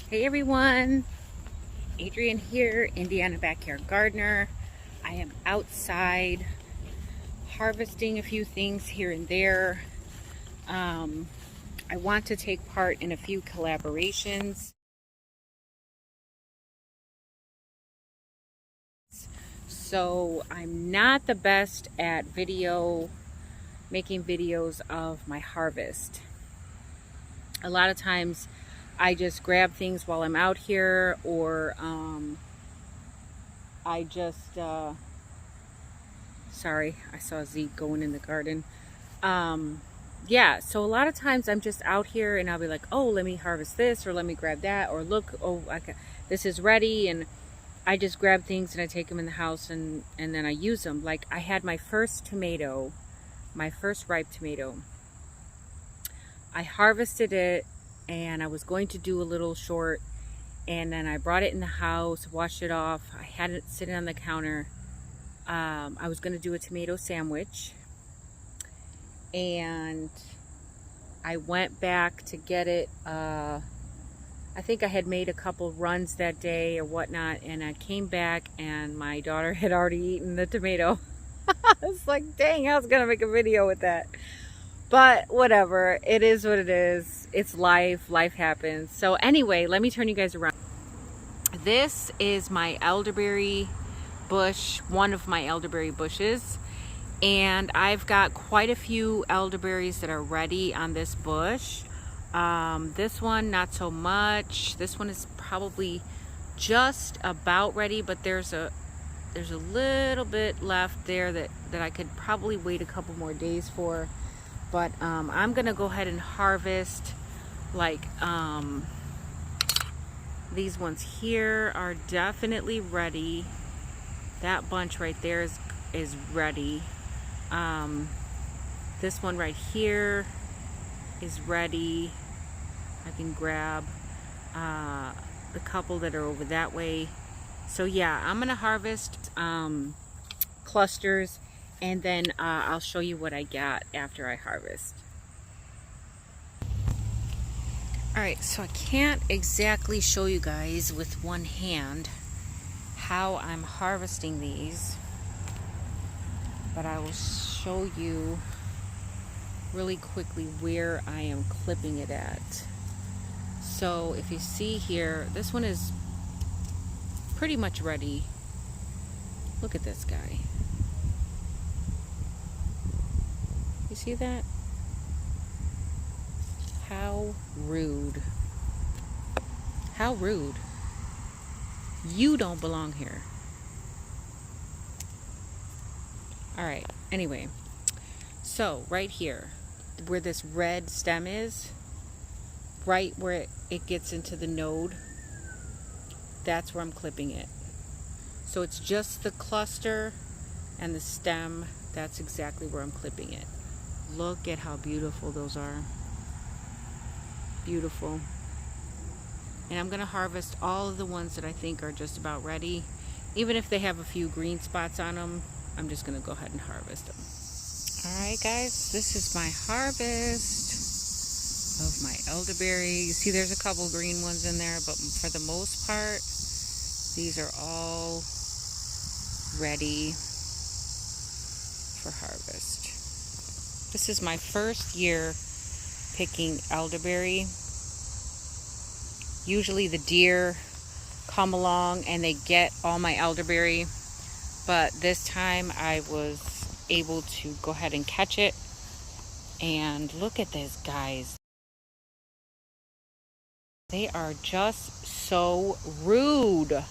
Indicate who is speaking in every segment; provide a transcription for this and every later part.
Speaker 1: Hey everyone, Adrian here, Indiana Backyard Gardener. I am outside harvesting a few things here and there. I want to take part in a few collaborations. So I'm not the best at making videos of my harvest. A lot of times I just grab things while I'm out here, or I just, sorry, I saw Zeke going in the garden. Yeah, so a lot of times I'm just out here and I'll be like, oh, let me harvest this, or let me grab that, or look, oh, this is ready, and I just grab things and I take them in the house and then I use them. Like I had my first tomato, my first ripe tomato. I harvested it and I was going to do a little short, and then I brought it in the house, washed it off. I had it sitting on the counter. I was going to do a tomato sandwich, and I went back to get it. I think I had made a couple runs that day or whatnot, and I came back and my daughter had already eaten the tomato. I was like, dang, I was going to make a video with that. But whatever, it is what it is. It's life. Life happens. So anyway, let me turn you guys around. This is my elderberry bush, one of my elderberry bushes. And I've got quite a few elderberries that are ready on this bush. This one, not so much. This one is probably just about ready, but there's a little bit left there that I could probably wait a couple more days for. But I'm gonna go ahead and harvest, like these ones here are definitely ready. That bunch right there is ready. This one right here is ready. I can grab the couple that are over that way. So yeah, I'm gonna harvest clusters, and then I'll show you what I got after I harvest. Alright, so I can't exactly show you guys with one hand how I'm harvesting these, but I will show you really quickly where I am clipping it at. So if you see here, this one is pretty much ready. Look at this guy. You see that? How rude. How rude. You don't belong here. Alright, anyway. So, right here, where this red stem is, right where it gets into the node, that's where I'm clipping it. So it's just the cluster and the stem. That's exactly where I'm clipping it. Look at how beautiful those are. Beautiful. And I'm going to harvest all of the ones that I think are just about ready. Even if they have a few green spots on them, I'm just going to go ahead and harvest them. Alright guys, this is my harvest of my elderberry. You see there's a couple green ones in there, but for the most part, these are all ready for harvest. This is my first year picking elderberry. Usually the deer come along and they get all my elderberry, but this time I was able to go ahead and catch it. And look at this, guys. They are just so rude.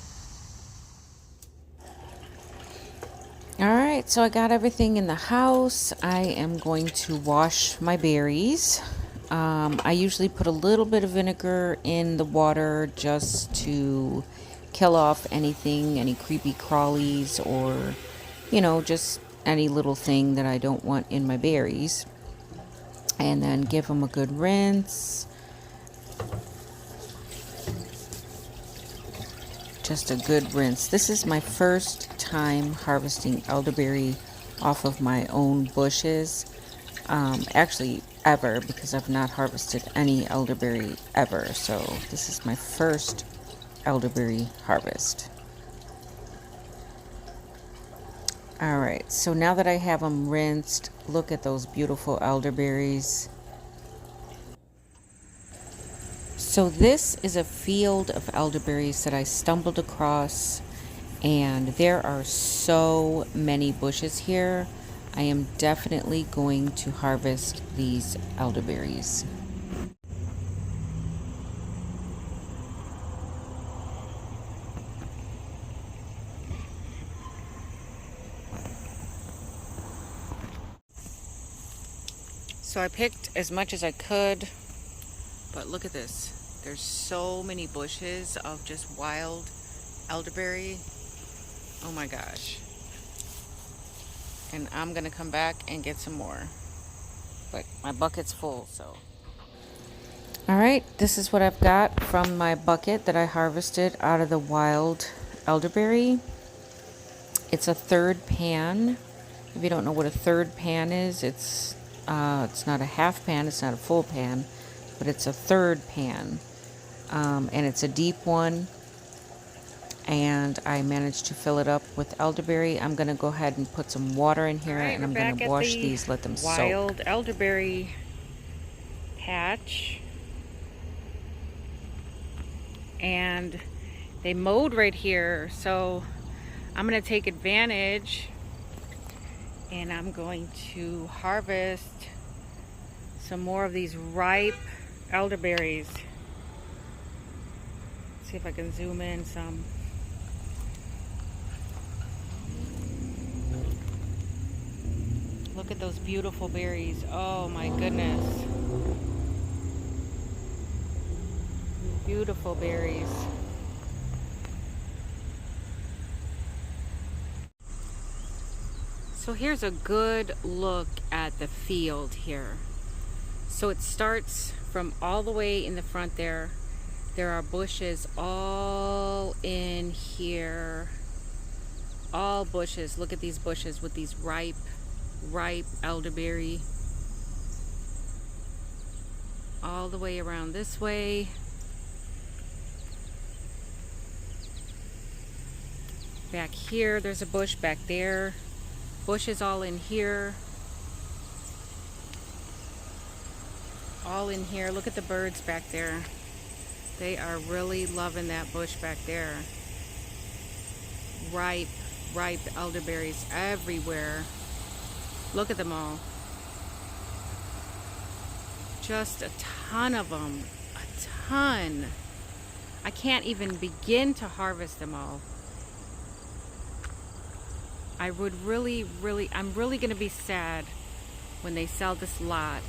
Speaker 1: Alright, so I got everything in the house. I am going to wash my berries. I usually put a little bit of vinegar in the water just to kill off anything, any creepy crawlies, or, you know, just any little thing that I don't want in my berries. And then give them a good rinse. Just a good rinse. This is my first time harvesting elderberry off of my own bushes. Actually, ever because I've not harvested any elderberry ever. So this is my first elderberry harvest. Alright, so now that I have them rinsed, look at those beautiful elderberries. So this is a field of elderberries that I stumbled across, and there are so many bushes here. I am definitely going to harvest these elderberries. So I picked as much as I could, but look at this. There's so many bushes of just wild elderberry. Oh my gosh. And I'm gonna come back and get some more. But my bucket's full, so. Alright, this is what I've got from my bucket that I harvested out of the wild elderberry. It's a third pan. If you don't know what a third pan is, it's not a half pan, it's not a full pan, but it's a third pan. And it's a deep one. And I managed to fill it up with elderberry. I'm going to go ahead and put some water in here, and I'm going to wash these, let them soak. Wild elderberry patch. And they mowed right here, so I'm going to take advantage, and I'm going to harvest some more of these ripe elderberries. See if I can zoom in some. Look at those beautiful berries. Oh my goodness. Beautiful berries. So here's a good look at the field here. So it starts from all the way in the front there. There are bushes all in here. All bushes. Look at these bushes with these ripe elderberry. All the way around this way. Back here, there's a bush back there. Bushes all in here. All in here. Look at the birds back there. They are really loving that bush back there. Ripe elderberries everywhere. Look at them all. Just a ton of them. A ton. I can't even begin to harvest them all. I'm really going to be sad when they sell this lot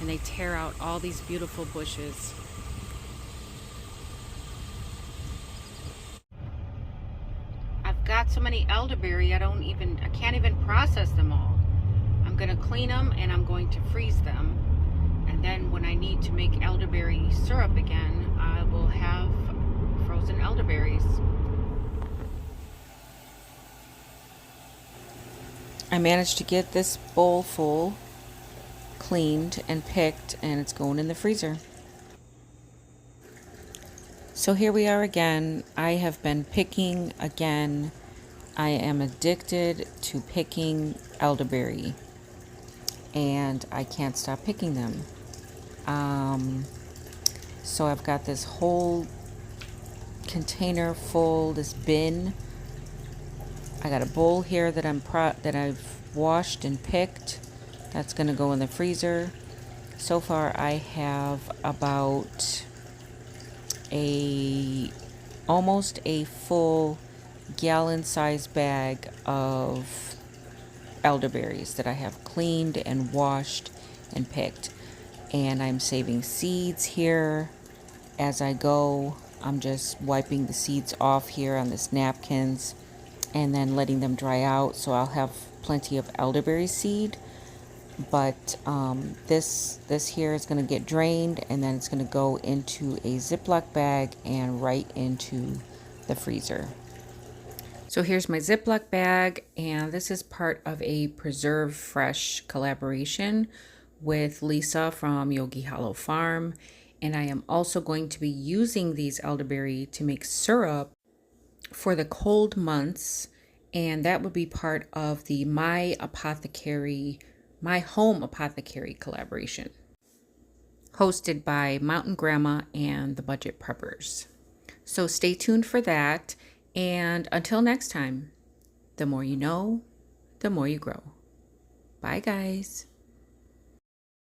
Speaker 1: and they tear out all these beautiful bushes. I've got so many elderberry, I can't even process them all. I'm going to clean them and I'm going to freeze them. And then when I need to make elderberry syrup again, I will have frozen elderberries. I managed to get this bowl full, cleaned and picked, and it's going in the freezer. So here we are again. I have been picking again. I am addicted to picking elderberry, and I can't stop picking them. So I've got this whole container full, this bin. I got a bowl here that I've washed and picked. That's going to go in the freezer. So far I have about almost a full gallon-sized bag of elderberries that I have cleaned and washed and picked. And I'm saving seeds here as I go. I'm just wiping the seeds off here on this napkins and then letting them dry out, so I'll have plenty of elderberry seed. But this here is going to get drained, and then it's going to go into a Ziploc bag and right into the freezer. So here's my Ziploc bag, and this is part of a Preserve Fresh collaboration with Lisa from Yogi Hollow Farm. And I am also going to be using these elderberry to make syrup for the cold months. And that would be part of the My Home Apothecary collaboration, hosted by Mountain Grandma and the Budget Preppers. So stay tuned for that. And until next time, the more you know, the more you grow. Bye, guys.